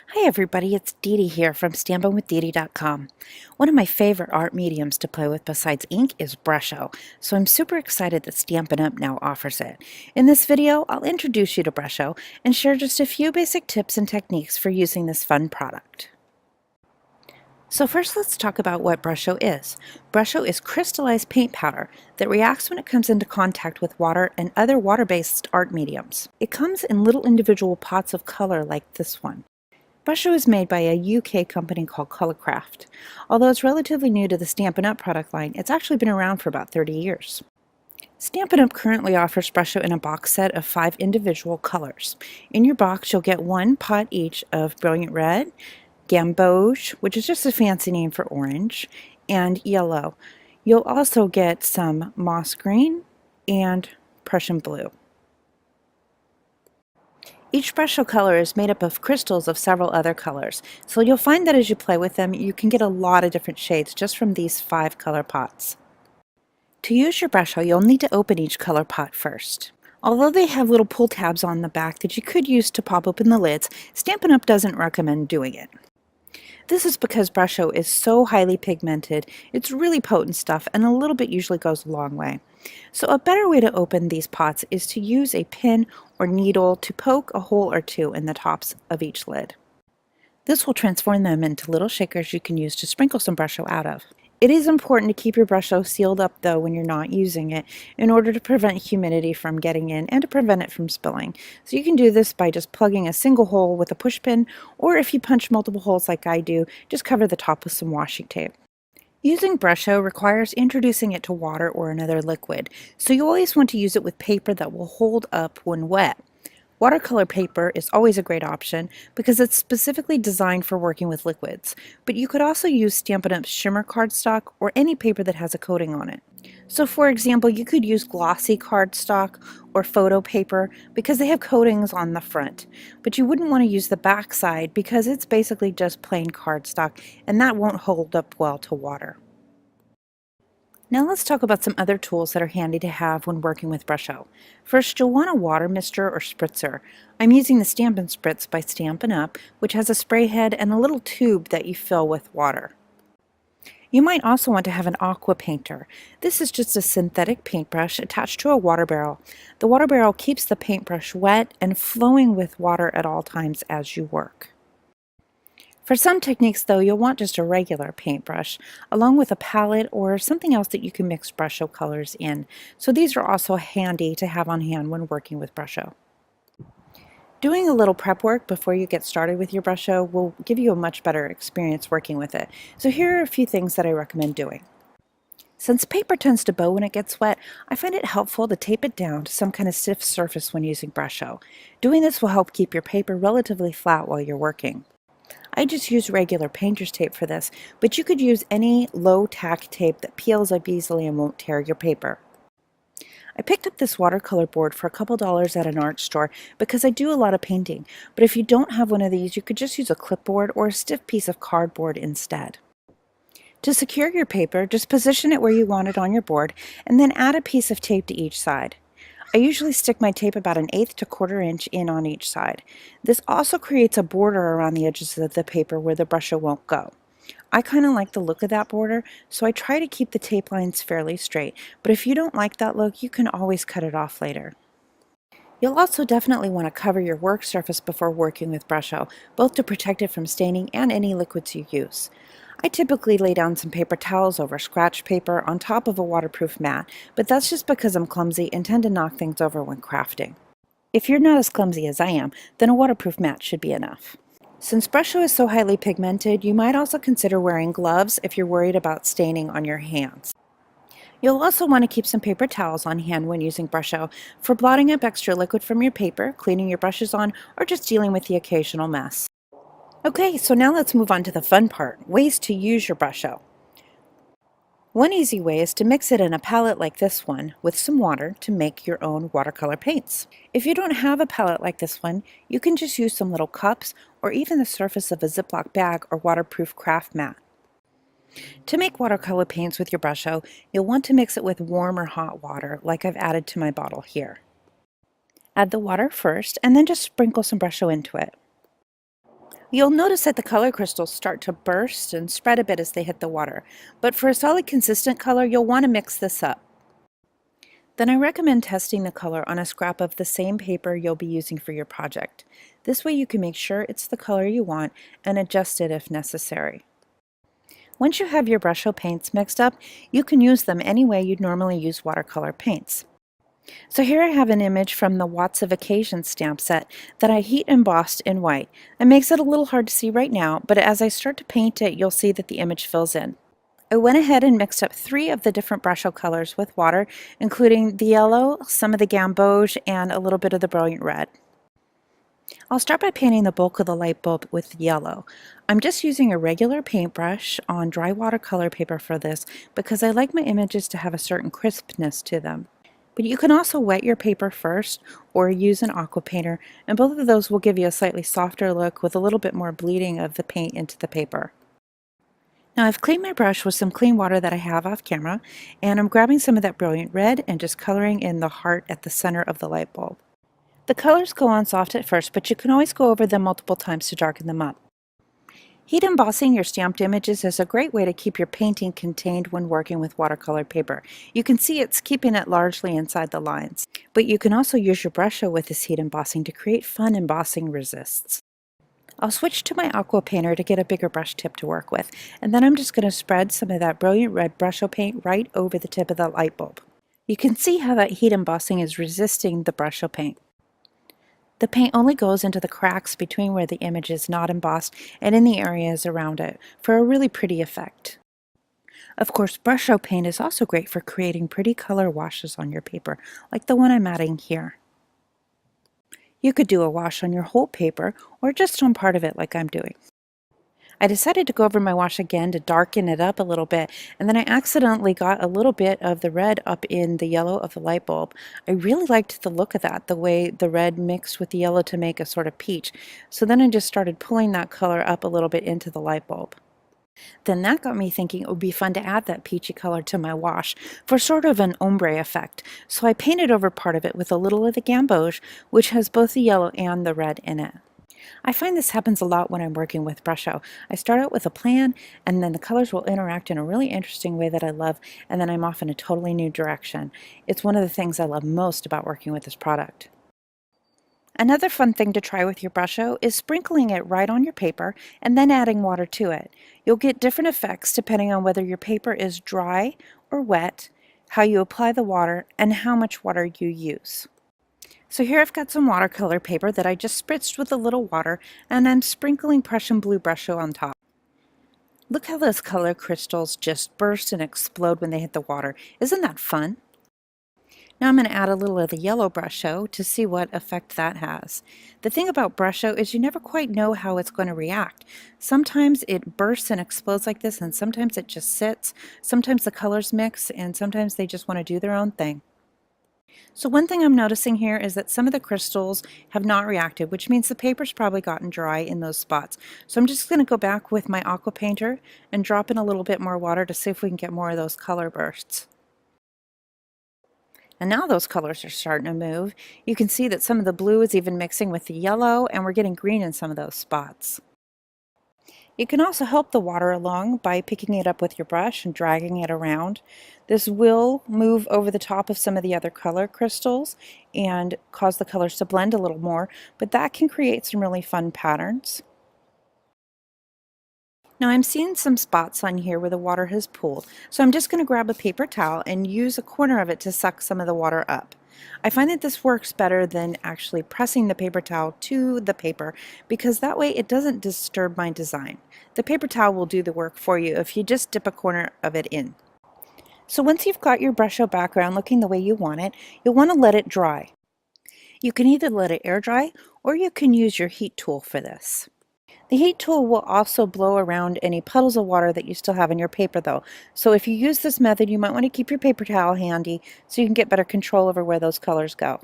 Hi everybody, it's Deedee here from StampinWithDeedee.com. One of my favorite art mediums to play with besides ink is Brusho, so I'm super excited that Stampin' Up! Now offers it. In this video, I'll introduce you to Brusho and share just a few basic tips and techniques for using this fun product. So first let's talk about what Brusho is. Brusho is crystallized paint powder that reacts when it comes into contact with water and other water-based art mediums. It comes in little individual pots of color like this one. Brusho is made by a UK company called Colorcraft. Although it's relatively new to the Stampin' Up! Product line, it's actually been around for about 30 years. Stampin' Up! Currently offers Brusho in a box set of 5 individual colors. In your box, you'll get 1 pot each of Brilliant Red, Gamboge, which is just a fancy name for orange, and yellow. You'll also get some moss green and Prussian blue. Each Brusho color is made up of crystals of several other colors, so you'll find that as you play with them, you can get a lot of different shades just from these 5 color pots. To use your Brusho, you'll need to open each color pot first. Although they have little pull tabs on the back that you could use to pop open the lids, Stampin' Up! Doesn't recommend doing it. This is because Brusho is so highly pigmented, it's really potent stuff, and a little bit usually goes a long way. So a better way to open these pots is to use a pin or needle to poke a hole or two in the tops of each lid. This will transform them into little shakers you can use to sprinkle some Brusho out of. It is important to keep your Brusho sealed up though when you're not using it in order to prevent humidity from getting in and to prevent it from spilling. So you can do this by just plugging a single hole with a push pin, or if you punch multiple holes like I do, just cover the top with some washi tape. Using Brusho requires introducing it to water or another liquid, so you always want to use it with paper that will hold up when wet. Watercolor paper is always a great option because it's specifically designed for working with liquids, but you could also use Stampin' Up's shimmer cardstock or any paper that has a coating on it. So for example, you could use glossy cardstock or photo paper because they have coatings on the front, but you wouldn't want to use the back side because it's basically just plain cardstock and that won't hold up well to water. Now let's talk about some other tools that are handy to have when working with Brusho. First, you'll want a water mister or spritzer. I'm using the Stampin' Spritz by Stampin' Up!, which has a spray head and a little tube that you fill with water. You might also want to have an Aqua painter. This is just a synthetic paintbrush attached to a water barrel. The water barrel keeps the paintbrush wet and flowing with water at all times as you work. For some techniques though, you'll want just a regular paintbrush along with a palette or something else that you can mix Brusho colors in. So these are also handy to have on hand when working with Brusho. Doing a little prep work before you get started with your Brusho will give you a much better experience working with it. So here are a few things that I recommend doing. Since paper tends to bow when it gets wet, I find it helpful to tape it down to some kind of stiff surface when using Brusho. Doing this will help keep your paper relatively flat while you're working. I just use regular painter's tape for this, but you could use any low tack tape that peels up easily and won't tear your paper. I picked up this watercolor board for a couple dollars at an art store because I do a lot of painting, but if you don't have one of these, you could just use a clipboard or a stiff piece of cardboard instead. To secure your paper, just position it where you want it on your board and then add a piece of tape to each side. I usually stick my tape about 1/8 to 1/4 inch in on each side. This also creates a border around the edges of the paper where the Brusho won't go. I kind of like the look of that border, so I try to keep the tape lines fairly straight, but if you don't like that look, you can always cut it off later. You'll also definitely want to cover your work surface before working with Brusho, both to protect it from staining and any liquids you use. I typically lay down some paper towels over scratch paper on top of a waterproof mat, but that's just because I'm clumsy and tend to knock things over when crafting. If you're not as clumsy as I am, then a waterproof mat should be enough. Since Brusho is so highly pigmented, you might also consider wearing gloves if you're worried about staining on your hands. You'll also want to keep some paper towels on hand when using Brusho for blotting up extra liquid from your paper, cleaning your brushes on, or just dealing with the occasional mess. Okay, so now let's move on to the fun part, ways to use your Brusho. One easy way is to mix it in a palette like this one with some water to make your own watercolor paints. If you don't have a palette like this one, you can just use some little cups or even the surface of a Ziploc bag or waterproof craft mat. To make watercolor paints with your Brusho, you'll want to mix it with warm or hot water like I've added to my bottle here. Add the water first and then just sprinkle some Brusho into it. You'll notice that the color crystals start to burst and spread a bit as they hit the water, but for a solid consistent color, you'll want to mix this up. Then I recommend testing the color on a scrap of the same paper you'll be using for your project. This way you can make sure it's the color you want and adjust it if necessary. Once you have your Brusho paints mixed up, you can use them any way you'd normally use watercolor paints. So here I have an image from the Watts of Occasion stamp set that I heat embossed in white. It makes it a little hard to see right now, but as I start to paint it, you'll see that the image fills in. I went ahead and mixed up 3 of the different Brusho colors with water, including the yellow, some of the gamboge, and a little bit of the brilliant red. I'll start by painting the bulk of the light bulb with yellow. I'm just using a regular paintbrush on dry watercolor paper for this because I like my images to have a certain crispness to them. But you can also wet your paper first or use an aqua painter, and both of those will give you a slightly softer look with a little bit more bleeding of the paint into the paper. Now I've cleaned my brush with some clean water that I have off camera, and I'm grabbing some of that brilliant red and just coloring in the heart at the center of the light bulb. The colors go on soft at first, but you can always go over them multiple times to darken them up. Heat embossing your stamped images is a great way to keep your painting contained when working with watercolor paper. You can see it's keeping it largely inside the lines. But you can also use your Brusho with this heat embossing to create fun embossing resists. I'll switch to my Aqua painter to get a bigger brush tip to work with, and then I'm just going to spread some of that brilliant red Brusho paint right over the tip of the light bulb. You can see how that heat embossing is resisting the Brusho paint. The paint only goes into the cracks between where the image is not embossed and in the areas around it for a really pretty effect. Of course, Brusho paint is also great for creating pretty color washes on your paper, like the one I'm adding here. You could do a wash on your whole paper or just on part of it like I'm doing. I decided to go over my wash again to darken it up a little bit, and then I accidentally got a little bit of the red up in the yellow of the light bulb. I really liked the look of that, the way the red mixed with the yellow to make a sort of peach. So then I just started pulling that color up a little bit into the light bulb. Then that got me thinking it would be fun to add that peachy color to my wash for sort of an ombre effect. So I painted over part of it with a little of the gamboge, which has both the yellow and the red in it. I find this happens a lot when I'm working with Brusho. I start out with a plan, and then the colors will interact in a really interesting way that I love, and then I'm off in a totally new direction. It's one of the things I love most about working with this product. Another fun thing to try with your Brusho is sprinkling it right on your paper and then adding water to it. You'll get different effects depending on whether your paper is dry or wet, how you apply the water, and how much water you use. So here I've got some watercolor paper that I just spritzed with a little water, and I'm sprinkling Prussian blue Brusho on top. Look how those color crystals just burst and explode when they hit the water. Isn't that fun? Now I'm going to add a little of the yellow Brusho to see what effect that has. The thing about Brusho is you never quite know how it's going to react. Sometimes it bursts and explodes like this, and sometimes it just sits. Sometimes the colors mix, and sometimes they just want to do their own thing. So one thing I'm noticing here is that some of the crystals have not reacted, which means the paper's probably gotten dry in those spots. So I'm just going to go back with my aqua painter and drop in a little bit more water to see if we can get more of those color bursts. And now those colors are starting to move. You can see that some of the blue is even mixing with the yellow, and we're getting green in some of those spots. You can also help the water along by picking it up with your brush and dragging it around. This will move over the top of some of the other color crystals and cause the colors to blend a little more, but that can create some really fun patterns. Now I'm seeing some spots on here where the water has pooled, so I'm just going to grab a paper towel and use a corner of it to suck some of the water up. I find that this works better than actually pressing the paper towel to the paper because that way it doesn't disturb my design. The paper towel will do the work for you if you just dip a corner of it in. So once you've got your Brusho background looking the way you want it, you'll want to let it dry. You can either let it air dry or you can use your heat tool for this. The heat tool will also blow around any puddles of water that you still have in your paper though. So if you use this method, you might want to keep your paper towel handy so you can get better control over where those colors go.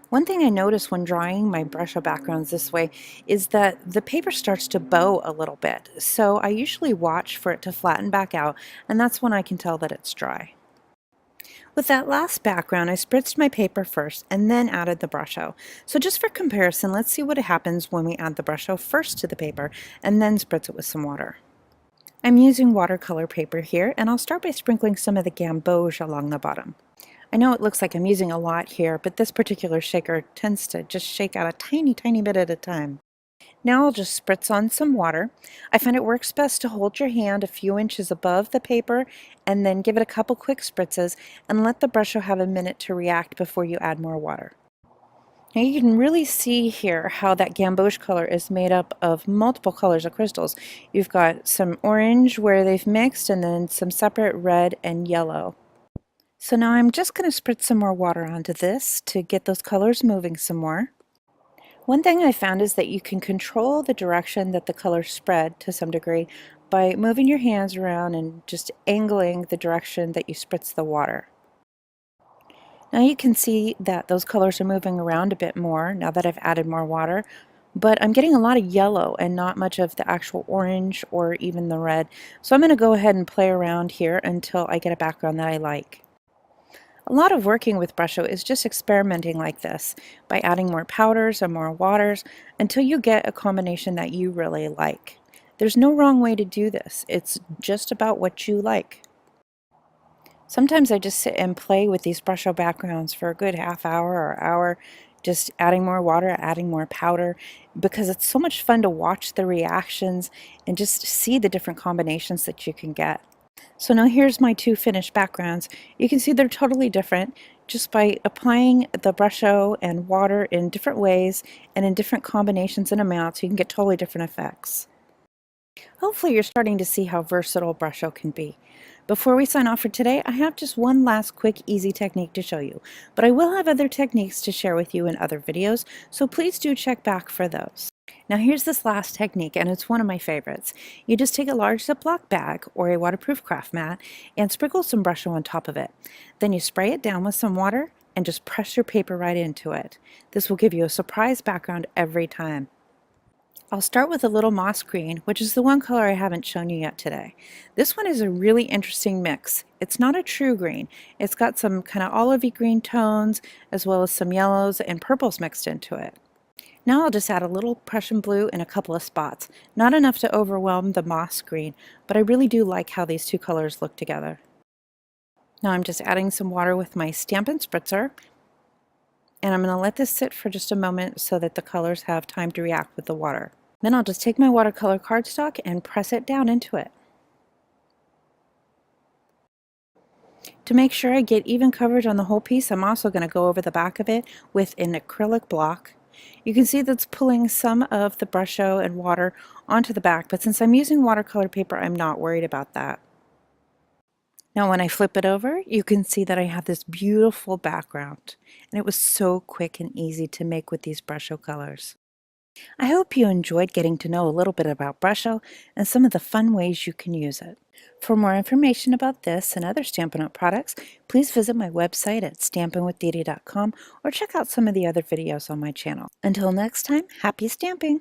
One thing I notice when drawing my Brusho backgrounds this way is that the paper starts to bow a little bit. So I usually watch for it to flatten back out, and that's when I can tell that it's dry. With that last background, I spritzed my paper first and then added the Brusho. So just for comparison, let's see what happens when we add the Brusho first to the paper and then spritz it with some water. I'm using watercolor paper here, and I'll start by sprinkling some of the gamboge along the bottom. I know it looks like I'm using a lot here, but this particular shaker tends to just shake out a tiny bit at a time. Now I'll just spritz on some water. I find it works best to hold your hand a few inches above the paper and then give it a couple quick spritzes and let the Brusho have a minute to react before you add more water. Now you can really see here how that gamboge color is made up of multiple colors of crystals. You've got some orange where they've mixed and then some separate red and yellow. So now I'm just going to spritz some more water onto this to get those colors moving some more. One thing I found is that you can control the direction that the colors spread to some degree by moving your hands around and just angling the direction that you spritz the water. Now you can see that those colors are moving around a bit more now that I've added more water, but I'm getting a lot of yellow and not much of the actual orange or even the red. So I'm going to go ahead and play around here until I get a background that I like. A lot of working with Brusho is just experimenting like this by adding more powders or more waters until you get a combination that you really like. There's no wrong way to do this. It's just about what you like. Sometimes I just sit and play with these Brusho backgrounds for a good half hour or hour, just adding more water, adding more powder, because it's so much fun to watch the reactions and just see the different combinations that you can get. So now here's my two finished backgrounds. You can see they're totally different just by applying the Brusho and water in different ways and in different combinations and amounts. You can get totally different effects. Hopefully you're starting to see how versatile Brusho can be. Before we sign off for today, I have just one last quick easy technique to show you, but I will have other techniques to share with you in other videos, so please do check back for those. Now here's this last technique, and it's one of my favorites. You just take a large Ziploc bag or a waterproof craft mat and sprinkle some Brusho on top of it. Then you spray it down with some water and just press your paper right into it. This will give you a surprise background every time. I'll start with a little moss green, which is the one color I haven't shown you yet today. This one is a really interesting mix. It's not a true green. It's got some kind of olivey green tones as well as some yellows and purples mixed into it. Now I'll just add a little Prussian blue in a couple of spots. Not enough to overwhelm the moss green, but I really do like how these two colors look together. Now I'm just adding some water with my Stampin' Spritzer, and I'm going to let this sit for just a moment so that the colors have time to react with the water. Then I'll just take my watercolor cardstock and press it down into it. To make sure I get even coverage on the whole piece, I'm also going to go over the back of it with an acrylic block. You can see that's pulling some of the Brusho and water onto the back, but since I'm using watercolor paper, I'm not worried about that. Now when I flip it over, you can see that I have this beautiful background, and it was so quick and easy to make with these Brusho colors. I hope you enjoyed getting to know a little bit about Brusho and some of the fun ways you can use it. For more information about this and other Stampin' Up! Products, please visit my website at stampinwithdeedee.com or check out some of the other videos on my channel. Until next time, happy stamping!